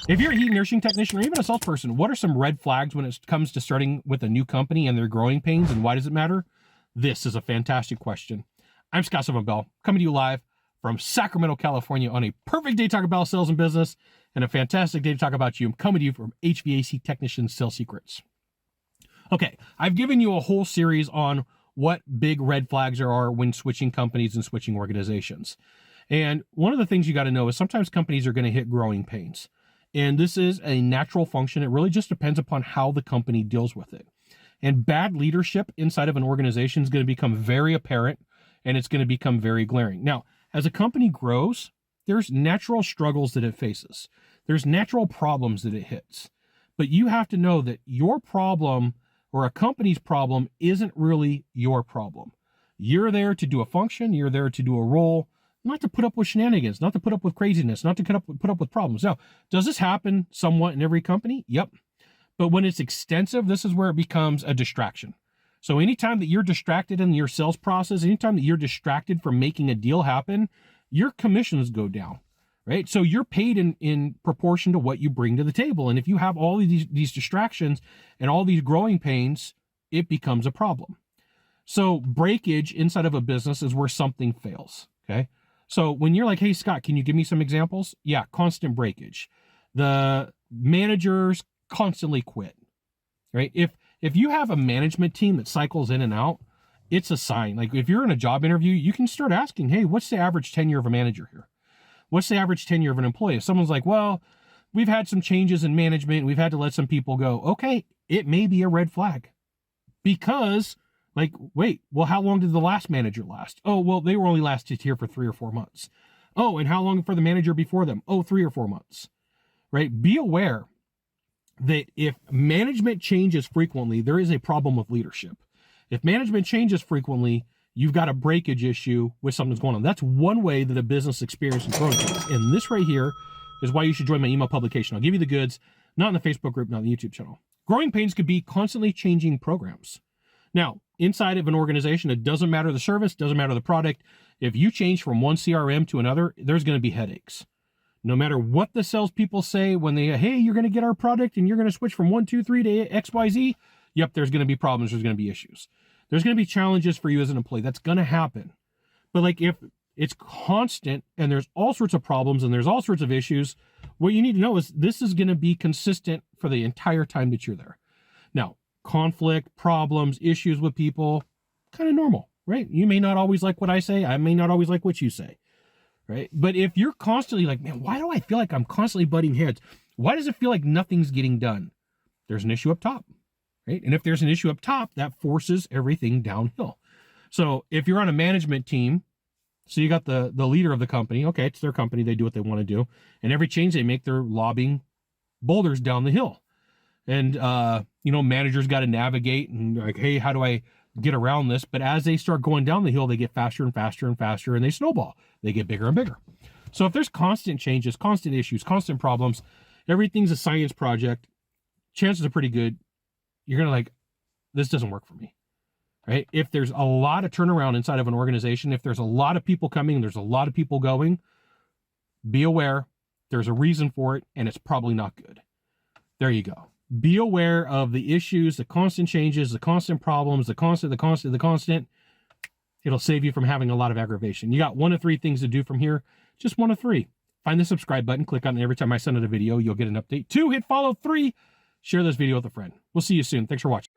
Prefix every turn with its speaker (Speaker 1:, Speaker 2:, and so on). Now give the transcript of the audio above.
Speaker 1: If you're a heat and air conditioning technician or even a salesperson, what are some red flags when it comes to starting with a new company and their growing pains, and why does it matter? This is a fantastic question. I'm Scott Bell, coming to you live from Sacramento, California on a perfect day to talk about sales and business and a fantastic day to talk about you. I'm coming to you from HVAC Technician Sales Secrets. Okay, I've given you a whole series on what big red flags there are when switching companies and switching organizations. And one of the things you got to know is sometimes companies are going to hit growing pains. And this is a natural function. It really just depends upon how the company deals with it. And bad leadership inside of an organization is going to become very apparent, and it's going to become very glaring. Now, as a company grows, there's natural struggles that it faces. There's natural problems that it hits. But you have to know that your problem or a company's problem isn't really your problem. You're there to do a function. You're there to do a role, not to put up with shenanigans, not to put up with craziness, not to put up with problems. Now, does this happen somewhat in every company? Yep. But when it's extensive, this is where it becomes a distraction. So anytime that you're distracted in your sales process, anytime that you're distracted from making a deal happen, your commissions go down, right? So you're paid in proportion to what you bring to the table. And if you have all of these distractions and all these growing pains, it becomes a problem. So breakage inside of a business is where something fails, okay? So when you're like, hey, Scott, can you give me some examples? Yeah, constant breakage. The managers constantly quit, right? If you have a management team that cycles in and out, it's a sign. Like if you're in a job interview, you can start asking, hey, what's the average tenure of a manager here? What's the average tenure of an employee? If someone's like, well, we've had some changes in management, we've had to let some people go. Okay, it may be a red flag because like, wait, well, how long did the last manager last? Oh, well, they were only lasted here for 3 or 4 months. Oh, and how long for the manager before them? Oh, 3 or 4 months, right? Be aware that if management changes frequently, there is a problem with leadership. If management changes frequently, you've got a breakage issue with something that's going on. That's one way that a business experiences growing pains. And this right here is why you should join my email publication. I'll give you the goods, not in the Facebook group, not in the YouTube channel. Growing pains could be constantly changing programs. Now, inside of an organization, it doesn't matter the service, doesn't matter the product. If you change from one CRM to another, there's going to be headaches. No matter what the salespeople say when they, hey, you're going to get our product and you're going to switch from 1, 2, 3 to XYZ. Yep, there's going to be problems. There's going to be issues. There's going to be challenges for you as an employee. That's going to happen. But like if it's constant and there's all sorts of problems and there's all sorts of issues, what you need to know is this is going to be consistent for the entire time that you're there. Now, conflict, problems, issues with people, kind of normal, right? You may not always like what I say. I may not always like what you say. Right? But if you're constantly like, man, why do I feel like I'm constantly butting heads? Why does it feel like nothing's getting done? There's an issue up top, right? And if there's an issue up top, that forces everything downhill. So if you're on a management team, so you got the leader of the company, okay, it's their company, they do what they want to do. And every change they make, they're lobbing boulders down the hill. And, managers got to navigate and like, hey, how do I get around this? But as they start going down the hill, they get faster and faster and faster, and they snowball. They get bigger and bigger. So if there's constant changes, constant issues, constant problems, everything's a science project, chances are pretty good you're going to like, this doesn't work for me, right? If there's a lot of turnaround inside of an organization, if there's a lot of people coming, there's a lot of people going, be aware there's a reason for it, and it's probably not good. There you go. Be aware of the issues, the constant changes, the constant problems, the constant. It'll save you from having a lot of aggravation. You got 1 of 3 things to do from here. Just 1 of 3. Find the subscribe button, click on it. Every time I send out a video, you'll get an update. 2, hit follow. 3, share this video with a friend. We'll see you soon. Thanks for watching.